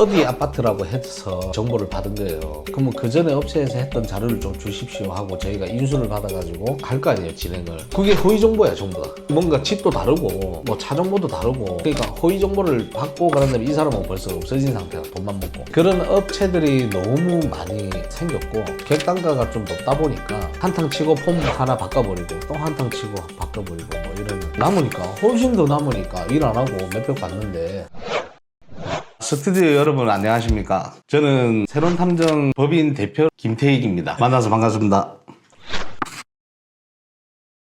어디 아파트라고 해서 정보를 받은 거예요. 그러면 그 전에 업체에서 했던 자료를 좀 주십시오 하고 저희가 인수를 받아가지고 갈 거 아니에요, 진행을. 그게 허위 정보야, 전부 다. 뭔가 집도 다르고 뭐 차 정보도 다르고, 그러니까 허위 정보를 받고 그런 다음에 이 사람은 벌써 없어진 상태야, 돈만 먹고. 그런 업체들이 너무 많이 생겼고 객단가가 좀 높다 보니까 한탕 치고 폼 하나 바꿔버리고 또 한탕 치고 바꿔버리고 뭐 이러면 남으니까, 훨씬 더 남으니까 일 안 하고 몇백 받는데. 스튜디오 여러분 안녕하십니까? 저는 새로운탐정 법인 대표 김태익입니다. 만나서 반갑습니다.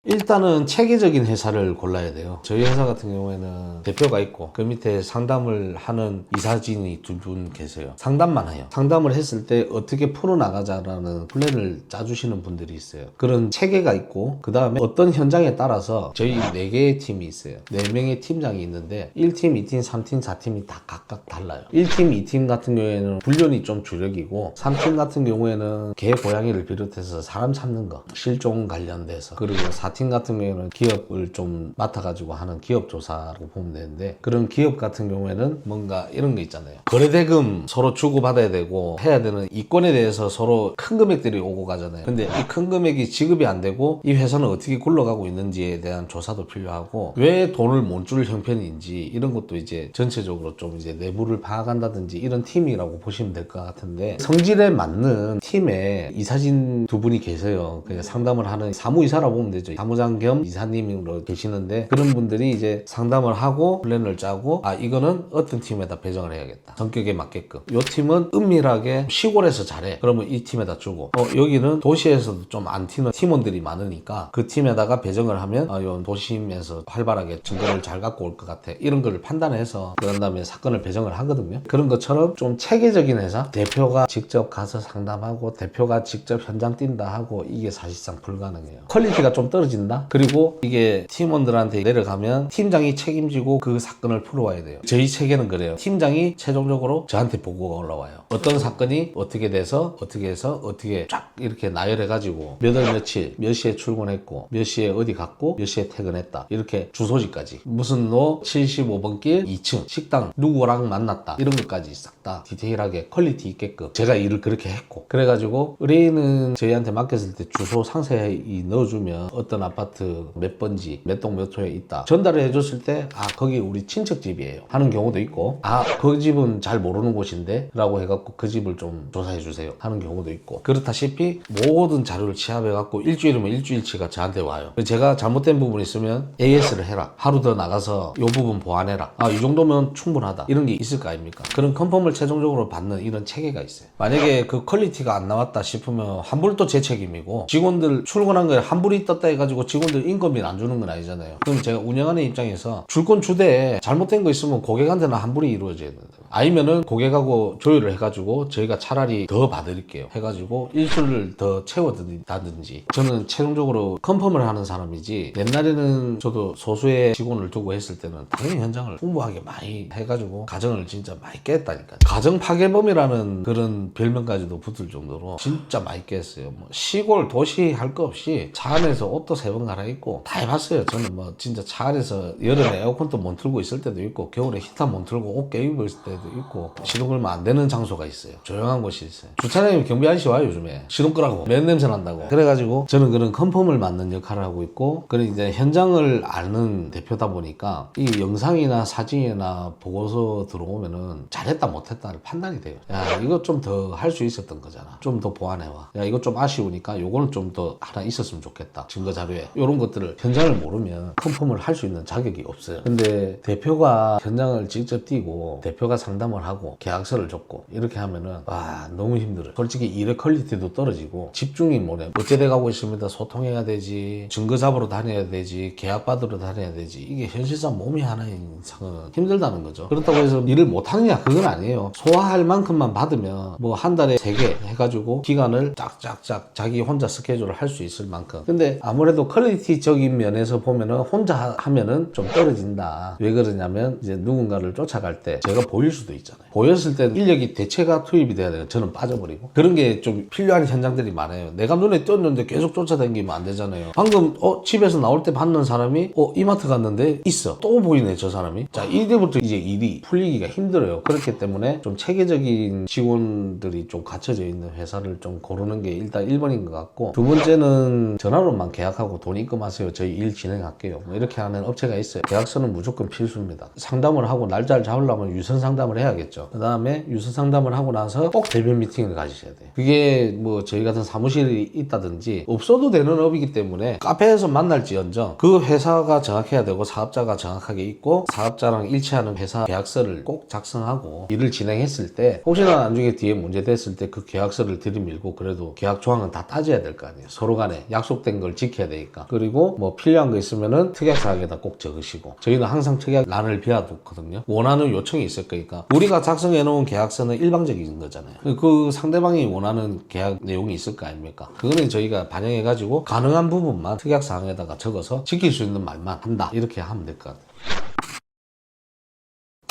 일단은 체계적인 회사를 골라야 돼요. 저희 회사 같은 경우에는 대표가 있고 그 밑에 상담을 하는 이사진이 두 분 계세요. 상담만 해요. 상담을 했을 때 어떻게 풀어나가자라는 플랜을 짜주시는 분들이 있어요. 그런 체계가 있고, 그 다음에 어떤 현장에 따라서 저희 4개의 팀이 있어요. 4명의 팀장이 있는데 1팀, 2팀, 3팀, 4팀이 다 각각 달라요. 1팀, 2팀 같은 경우에는 훈련이 좀 주력이고, 3팀 같은 경우에는 개, 고양이를 비롯해서 사람 찾는 거, 실종 관련돼서, 그리고 4팀 같은 경우에는 기업을 좀 맡아가지고 하는 기업 조사라고 보면 되는데, 그런 기업 같은 경우에는 뭔가 이런 거 있잖아요. 거래대금 서로 주고받아야 되고 해야 되는 이권에 대해서 서로 큰 금액들이 오고 가잖아요. 근데 이 큰 금액이 지급이 안 되고 이 회사는 어떻게 굴러가고 있는지에 대한 조사도 필요하고, 왜 돈을 못 줄 형편인지 이런 것도 이제 전체적으로 좀 이제 내부를 파악한다든지 이런 팀이라고 보시면 될 것 같은데, 성질에 맞는 팀에 이사진 두 분이 계세요. 그냥 상담을 하는 사무이사라고 보면 되죠. 사무장 겸 이사님으로 계시는데, 그런 분들이 이제 상담을 하고 플랜을 짜고, 아 이거는 어떤 팀에다 배정을 해야겠다, 성격에 맞게끔. 이 팀은 은밀하게 시골에서 잘해, 그러면 이 팀에다 주고, 여기는 도시에서도 좀 안 튀는 팀원들이 많으니까 그 팀에다가 배정을 하면 요 도심에서 활발하게 증거를 잘 갖고 올 것 같아, 이런 걸 판단해서 그런 다음에 사건을 배정을 하거든요. 그런 것처럼 좀 체계적인 회사, 대표가 직접 가서 상담하고 대표가 직접 현장 뛴다 하고, 이게 사실상 불가능해요. 퀄리티가 좀 떨어진다? 그리고 이게 팀원들한테 내려가면 팀장이 책임지고 그 사건을 풀어와야 돼요. 저희 체계는 그래요. 팀장이 최종적으로 저한테 보고가 올라와요. 어떤 사건이 어떻게 돼서 어떻게 해서 어떻게 쫙 이렇게 나열해가지고 몇 월 며칠 몇 시에 출근했고 몇 시에 어디 갔고 몇 시에 퇴근했다, 이렇게 주소지까지, 무슨 로 75번 길 2층 식당 누구랑 만났다, 이런 것까지 싹 다 디테일하게 퀄리티 있게끔 제가 일을 그렇게 했고, 그래가지고 의뢰인은 저희한테 맡겼을 때 주소 상세히 넣어주면 어떤 아파트 몇 번지 몇 동 몇 호에 있다 전달을 해줬을 때, 아 거기 우리 친척 집이에요 하는 경우도 있고, 아 그 집은 잘 모르는 곳인데 라고 해갖고 그 집을 좀 조사해 주세요 하는 경우도 있고, 그렇다시피 모든 자료를 취합해갖고 일주일이면 일주일치가 저한테 와요. 제가 잘못된 부분이 있으면 AS를 해라, 하루 더 나가서 이 부분 보완해라, 아 이 정도면 충분하다, 이런 게 있을 거 아닙니까? 그런 컨펌을 최종적으로 받는 이런 체계가 있어요. 만약에 그 퀄리티가 안 나왔다 싶으면 환불도 제 책임이고, 직원들 출근한 거에 환불이 떴다 해가지고 직원들 인건비는 안 주는 건 아니잖아요. 그럼 제가 운영하는 입장에서 줄 건 주되 잘못된 거 있으면 고객한테는 환불이 이루어져야 된다. 아니면은 고객하고 조율을 해가지고 저희가 차라리 더 봐드릴게요 해가지고 일수를 더 채워드린다든지. 저는 최종적으로 컨펌을 하는 사람이지, 옛날에는 저도 소수의 직원을 두고 했을 때는 당연히 현장을 풍부하게 많이 해가지고 가정을 진짜 많이 깼다니까. 가정 파괴범이라는 그런 별명까지도 붙을 정도로 진짜 많이 깼어요. 뭐 시골 도시 할 거 없이 차 안에서 옷도 3번 갈아입고 다 해봤어요. 저는 뭐 진짜 차 안에서 여름에 에어컨도 못 틀고 있을 때도 있고, 겨울에 히터 못 틀고 옷 껴입을 때도 있고, 시동 걸면 안 되는 장소가 있어요. 조용한 곳이 있어요. 주차장에 경비 아저씨 와요 요즘에, 시동 끄라고, 맨 냄새 난다고. 그래가지고 저는 그런 컨펌을 맡는 역할을 하고 있고, 그런 이제 현장을 아는 대표다 보니까 이 영상이나 사진이나 보고서 들어오면은 잘했다 못했다를 판단이 돼요. 야 이거 좀 더 할 수 있었던 거잖아, 좀 더 보완해와, 야 이거 좀 아쉬우니까 요거는 좀 더 하나 있었으면 좋겠다, 증거 자료에. 이런 것들을 현장을 모르면 컨펌을 할 수 있는 자격이 없어요. 근데 대표가 현장을 직접 뛰고 대표가 상담을 하고 계약서를 줬고 이렇게 하면은 와 너무 힘들어요. 솔직히 일의 퀄리티도 떨어지고 집중이 뭐래, 어째 돼가고 있습니다, 소통해야 되지, 증거 잡으러 다녀야 되지, 계약 받으러 다녀야 되지, 이게 현실상 몸이 하나인 이상은 힘들다는 거죠. 그렇다고 해서 일을 못하느냐, 그건 아니에요. 소화할 만큼만 받으면 뭐 한 달에 3개 해가지고 기간을 짝짝짝 자기 혼자 스케줄을 할 수 있을 만큼. 근데 아무래도 그래도 퀄리티적인 면에서 보면은 혼자 하면은 좀 떨어진다. 왜 그러냐면 이제 누군가를 쫓아갈 때 제가 보일 수도 있잖아요. 보였을 때 인력이 대체가 투입이 돼야 돼요. 저는 빠져버리고. 그런 게 좀 필요한 현장들이 많아요. 내가 눈에 띄었는데 계속 쫓아다니면 안 되잖아요. 방금 집에서 나올 때 봤는 사람이 이마트 갔는데 있어. 또 보이네 저 사람이. 자, 이때부터 이제 일이 풀리기가 힘들어요. 그렇기 때문에 좀 체계적인 직원들이 좀 갖춰져 있는 회사를 좀 고르는 게 일단 1번인 것 같고, 두 번째는 전화로만 계약하고 돈 입금하세요. 저희 일 진행할게요. 뭐 이렇게 하는 업체가 있어요. 계약서는 무조건 필수입니다. 상담을 하고 날짜를 잡으려면 유선 상담을 해야겠죠. 그 다음에 유선 상담을 하고 나서 꼭 대면 미팅을 가지셔야 돼요. 그게 뭐 저희 같은 사무실이 있다든지 없어도 되는 업이기 때문에 카페에서 만날지언정 그 회사가 정확해야 되고 사업자가 정확하게 있고 사업자랑 일치하는 회사 계약서를 꼭 작성하고 일을 진행했을 때 혹시나 나중에 뒤에 문제 됐을 때 그 계약서를 들이밀고 그래도 계약 조항은 다 따져야 될 거 아니에요. 서로 간에 약속된 걸 지켜야 되니까. 그리고 뭐 필요한 거 있으면은 특약사항에다 꼭 적으시고, 저희는 항상 특약란을 비워두거든요. 원하는 요청이 있을 거니까. 우리가 작성해 놓은 계약서는 일방적인 거잖아요. 그 상대방이 원하는 계약 내용이 있을 거 아닙니까? 그거는 저희가 반영해 가지고 가능한 부분만 특약사항에다가 적어서 지킬 수 있는 말만 한다, 이렇게 하면 될 것 같아요.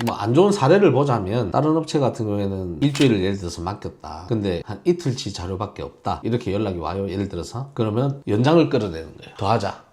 뭐 안 좋은 사례를 보자면 다른 업체 같은 경우에는 일주일을 예를 들어서 맡겼다. 근데 한 이틀치 자료밖에 없다. 이렇게 연락이 와요. 예를 들어서. 그러면 연장을 끌어내는 거예요. 더 하자.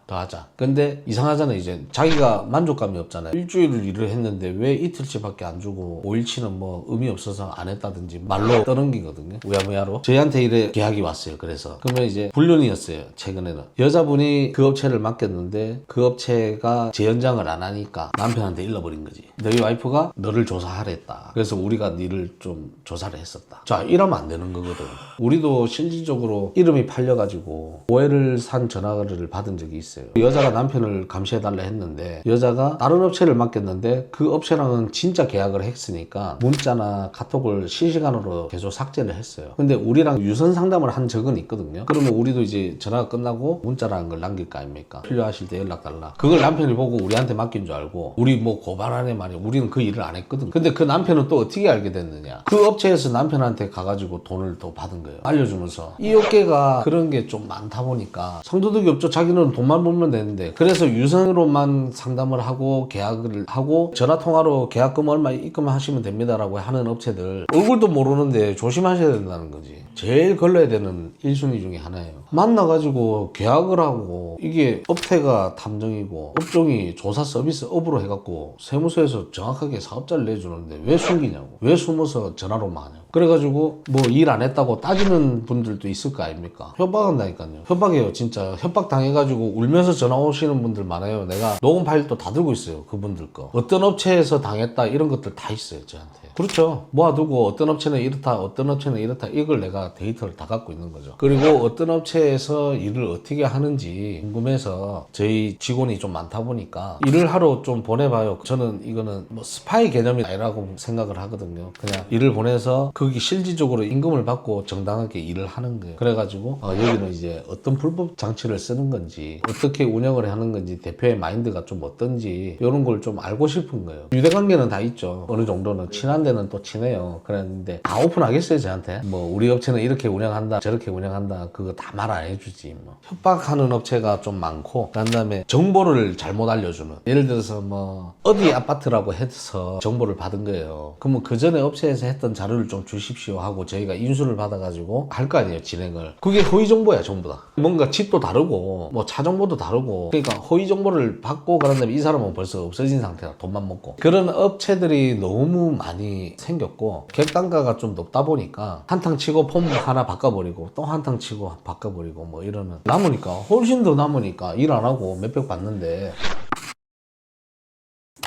근데 이상하잖아요. 이제 자기가 만족감이 없잖아요. 일주일을 일을 했는데 왜 이틀치밖에 안 주고 5일치는 뭐 의미 없어서 안 했다든지 말로 떠넘기거든요. 우야무야로. 저희한테 이래 계약이 왔어요. 그래서 그러면 이제 불륜이었어요. 최근에는 여자분이 그 업체를 맡겼는데 그 업체가 재연장을 안 하니까 남편한테 일러버린 거지. 너희 와이프가 너를 조사하랬다. 그래서 우리가 니를 좀 조사를 했었다. 자, 이러면 안 되는 거거든. 우리도 실질적으로 이름이 팔려가지고 오해를 산 전화를 받은 적이 있어요. 여자가 남편을 감시해달라 했는데 여자가 다른 업체를 맡겼는데 그 업체랑은 진짜 계약을 했으니까 문자나 카톡을 실시간으로 계속 삭제를 했어요. 근데 우리랑 유선 상담을 한 적은 있거든요. 그러면 우리도 이제 전화가 끝나고 문자라는 걸 남길 거 아닙니까? 필요하실 때 연락 달라. 그걸 남편이 보고 우리한테 맡긴 줄 알고 우리 뭐 고발하네 말이야. 우리는 그 일을 안 했거든. 근데 그 남편은 또 어떻게 알게 됐느냐? 그 업체에서 남편한테 가가지고 돈을 또 받은 거예요. 알려주면서. 이 업계가 그런 게 좀 많다 보니까 성도덕이 없죠. 자기는 돈만 벌면 되는데. 그래서 유선으로만 상담을 하고 계약을 하고 전화통화로 계약금 얼마 입금하시면 됩니다라고 하는 업체들 얼굴도 모르는데 조심하셔야 된다는 거지. 제일 걸러야 되는 1순위 중에 하나예요. 만나가지고 계약을 하고 이게 업태가 탐정이고 업종이 조사 서비스 업으로 해갖고 세무서에서 정확하게 사업자를 내주는데 왜 숨기냐고. 왜 숨어서 전화로만 하냐고. 그래가지고 뭐 일 안 했다고 따지는 분들도 있을 거 아닙니까? 협박한다니까요. 협박해요. 진짜 협박 당해가지고 울면서 전화 오시는 분들 많아요. 내가 녹음 파일도 다 들고 있어요. 그분들 거. 어떤 업체에서 당했다 이런 것들 다 있어요. 저한테. 그렇죠. 모아두고 어떤 업체는 이렇다 어떤 업체는 이렇다 이걸 내가 데이터를 다 갖고 있는 거죠. 그리고 어떤 업체에서 일을 어떻게 하는지 궁금해서 저희 직원이 좀 많다 보니까 일을 하러 좀 보내봐요. 저는 이거는 뭐 스파이 개념이 아니라고 생각을 하거든요. 그냥 일을 보내서 거기 실질적으로 임금을 받고 정당하게 일을 하는 거예요. 그래가지고 여기는 이제 어떤 불법 장치를 쓰는 건지 어떻게 운영을 하는 건지 대표의 마인드가 좀 어떤지 이런 걸 좀 알고 싶은 거예요. 유대관계는 다 있죠. 어느 정도는 친한 데는 또 친해요. 그랬는데 다 오픈하겠어요 저한테? 뭐 우리 업체는 이렇게 운영한다 저렇게 운영한다 그거 다 말 안 해주지. 뭐 협박하는 업체가 좀 많고 그 다음에 정보를 잘못 알려주는, 예를 들어서 뭐 어디 아파트라고 해서 정보를 받은 거예요. 그러면 그 전에 업체에서 했던 자료를 좀 주십시오 하고 저희가 인수를 받아가지고 할 거 아니에요 진행을. 그게 허위 정보야 전부 다. 뭔가 집도 다르고 뭐 차 정보도 다르고 그러니까 허위 정보를 받고 그런 다음에 이 사람은 벌써 없어진 상태라 돈만 먹고. 그런 업체들이 너무 많이 생겼고 객단가가 좀 높다 보니까 한탕 치고 폼 하나 바꿔버리고 또 한탕 치고 바꿔버리고 뭐 이러는, 남으니까 훨씬 더 남으니까 일 안 하고 몇백 받는데.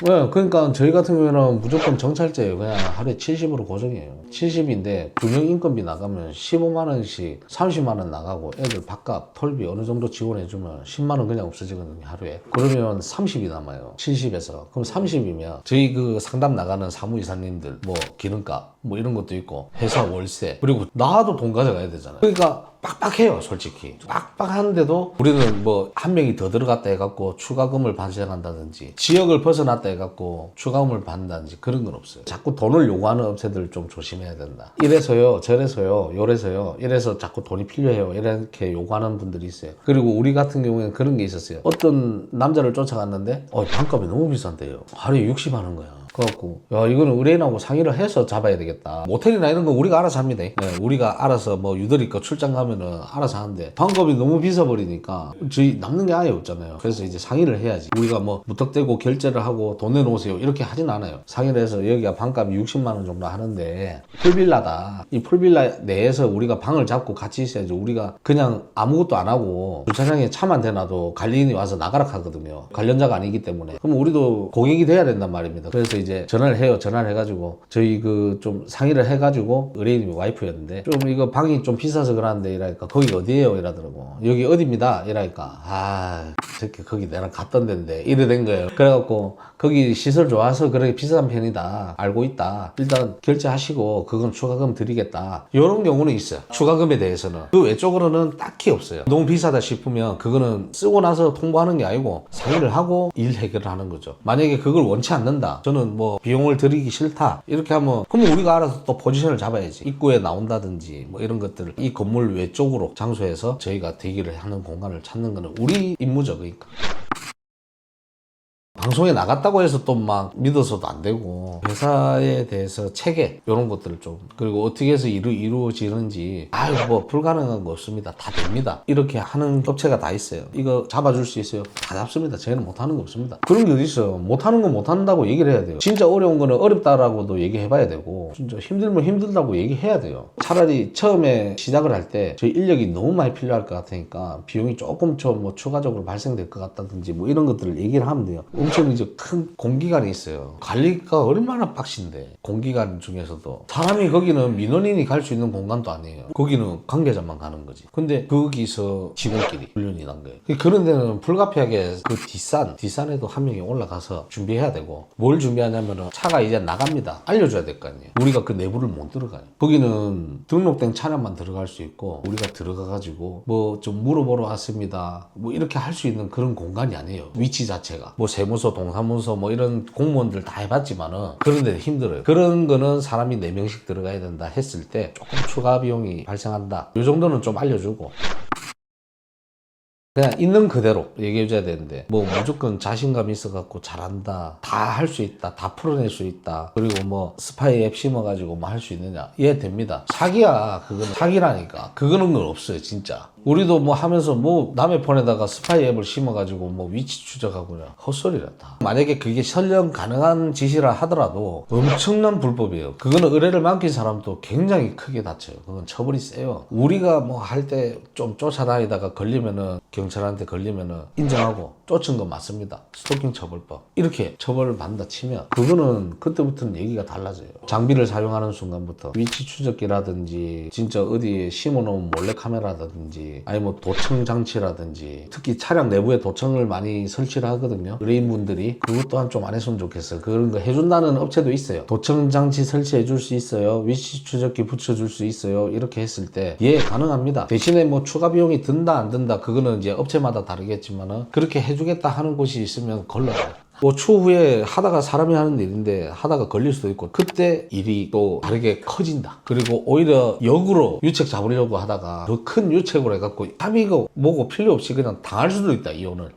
네, 그러니까 저희 같은 경우에는 무조건 정찰제예요. 그냥 하루에 70으로 고정이에요. 70인데 2명 인건비 나가면 15만원씩 30만원 나가고 애들 밥값, 털비 어느 정도 지원해주면 10만원 그냥 없어지거든요 하루에. 그러면 30이 남아요 70에서. 그럼 30이면 저희 그 상담 나가는 사무이사님들 뭐 기름값 뭐 이런 것도 있고 회사 월세 그리고 나도 돈 가져가야 되잖아요. 그러니까 빡빡해요 솔직히. 빡빡한데도 우리는 뭐 한 명이 더 들어갔다 해갖고 추가금을 발생한다든지 지역을 벗어났다 해갖고 추가금을 받는다든지 그런 건 없어요. 자꾸 돈을 요구하는 업체들 좀 조심해야 된다. 이래서요 저래서요 요래서요 이래서 자꾸 돈이 필요해요 이렇게 요구하는 분들이 있어요. 그리고 우리 같은 경우에는 그런 게 있었어요. 어떤 남자를 쫓아갔는데 방값이 너무 비싼데요. 하루에 60만 원 거야. 그래갖고 야 이거는 의뢰인하고 상의를 해서 잡아야 되겠다. 모텔이나 이런 거 우리가 알아서 합니다. 네, 우리가 알아서 뭐 유도리 거 출장 가면은 알아서 하는데 방법이 너무 비싸 버리니까 저희 남는 게 아예 없잖아요. 그래서 이제 상의를 해야지. 우리가 뭐 무턱대고 결제를 하고 돈 내놓으세요 이렇게 하진 않아요. 상의를 해서 여기가 방값이 60만 원 정도 하는데 풀빌라다. 이 풀빌라 내에서 우리가 방을 잡고 같이 있어야지. 우리가 그냥 아무것도 안 하고 주차장에 차만 대놔도 관리인이 와서 나가라 하거든요. 관련자가 아니기 때문에. 그럼 우리도 고객이 돼야 된단 말입니다. 그래서 이제 전화를 해요. 전화를 해가지고 저희 그 좀 상의를 해가지고 의뢰인이 와이프였는데 좀 이거 방이 좀 비싸서 그러는데 이러니까 거기 어디예요 이러더라고. 여기 어디입니다 이러니까 저렇게 거기 내가 갔던 데인데 이래 된 거예요. 그래갖고 거기 시설 좋아서 그렇게 비싼 편이다 알고 있다. 일단 결제하시고 그건 추가금 드리겠다. 이런 경우는 있어요. 추가금에 대해서는 그 외적으로는 딱히 없어요. 너무 비싸다 싶으면 그거는 쓰고 나서 통보하는 게 아니고 상의를 하고 일 해결을 하는 거죠. 만약에 그걸 원치 않는다. 저는 뭐 비용을 드리기 싫다 이렇게 하면 그러면 우리가 알아서 또 포지션을 잡아야지. 입구에 나온다든지 뭐 이런 것들을 이 건물 외쪽으로 장소에서 저희가 대기를 하는 공간을 찾는 거는 우리 임무죠. 그러니까 방송에 나갔다고 해서 또 막 믿어서도 안 되고 회사에 대해서 체계 이런 것들을 좀 그리고 어떻게 해서 이루어지는지 뭐 불가능한 거 없습니다. 다 됩니다. 이렇게 하는 업체가 다 있어요. 이거 잡아줄 수 있어요? 다 잡습니다. 저희는 못하는 거 없습니다. 그런 게 어디 있어요. 못하는 건 못한다고 얘기를 해야 돼요. 진짜 어려운 거는 어렵다라고도 얘기해봐야 되고 진짜 힘들면 힘들다고 얘기해야 돼요. 차라리 처음에 시작을 할 때 저희 인력이 너무 많이 필요할 것 같으니까 비용이 조금 뭐 추가적으로 발생될 것 같다든지 뭐 이런 것들을 얘기를 하면 돼요. 엄청 이제 큰 공기관이 있어요. 관리가 얼마나 빡신데 공기관 중에서도 사람이 거기는 민원인이 갈 수 있는 공간도 아니에요. 거기는 관계자만 가는 거지. 근데 거기서 직원끼리 훈련이 난 거예요. 그런 데는 불가피하게 그 뒷산에도 한 명이 올라가서 준비해야 되고 뭘 준비하냐면은 차가 이제 나갑니다. 알려줘야 될 거 아니에요. 우리가 그 내부를 못 들어가요. 거기는 등록된 차량만 들어갈 수 있고 우리가 들어가가지고 뭐 좀 물어보러 왔습니다. 뭐 이렇게 할 수 있는 그런 공간이 아니에요. 위치 자체가 뭐 세무서 동사무소 뭐 이런 공무원들 다 해봤지만은 그런데 힘들어요. 그런 거는 사람이 4명씩 들어가야 된다 했을 때 조금 추가 비용이 발생한다. 이 정도는 좀 알려주고 그냥 있는 그대로 얘기해줘야 되는데 뭐 무조건 자신감 있어갖고 잘한다 다 할 수 있다 다 풀어낼 수 있다 그리고 뭐 스파이 앱 심어가지고 뭐 할 수 있느냐 이해됩니다. 사기야. 그거는 사기라니까. 그거는 건 없어요 진짜. 우리도 뭐 하면서 뭐 남의 폰에다가 스파이 앱을 심어가지고 뭐 위치 추적하고 그냥 헛소리라 다. 만약에 그게 설령 가능한 짓이라 하더라도 엄청난 불법이에요. 그거는 의뢰를 맡긴 사람도 굉장히 크게 다쳐요. 그건 처벌이 세요. 우리가 뭐 할 때 좀 쫓아다니다가 걸리면은 경찰한테 걸리면은 인정하고 쫓은 거 맞습니다. 스토킹 처벌법 이렇게 처벌을 받는다 치면 그거는 그때부터는 얘기가 달라져요. 장비를 사용하는 순간부터 위치 추적기라든지 진짜 어디에 심어놓은 몰래카메라라든지 아니 뭐 도청 장치라든지 특히 차량 내부에 도청을 많이 설치를 하거든요. 의뢰인분들이 그것 또한 좀 안 했으면 좋겠어요. 그런 거 해준다는 업체도 있어요. 도청 장치 설치해 줄 수 있어요. 위치 추적기 붙여줄 수 있어요. 이렇게 했을 때 예 가능합니다. 대신에 뭐 추가 비용이 든다 안 든다 그거는 이제 업체마다 다르겠지만은 그렇게 해주겠다 하는 곳이 있으면 걸러요. 뭐 추후에 하다가 사람이 하는 일인데 하다가 걸릴 수도 있고 그때 일이 또 다르게 커진다. 그리고 오히려 역으로 유책 잡으려고 하다가 더 큰 유책으로 해갖고 합의가 뭐고 필요 없이 그냥 당할 수도 있다. 이혼을.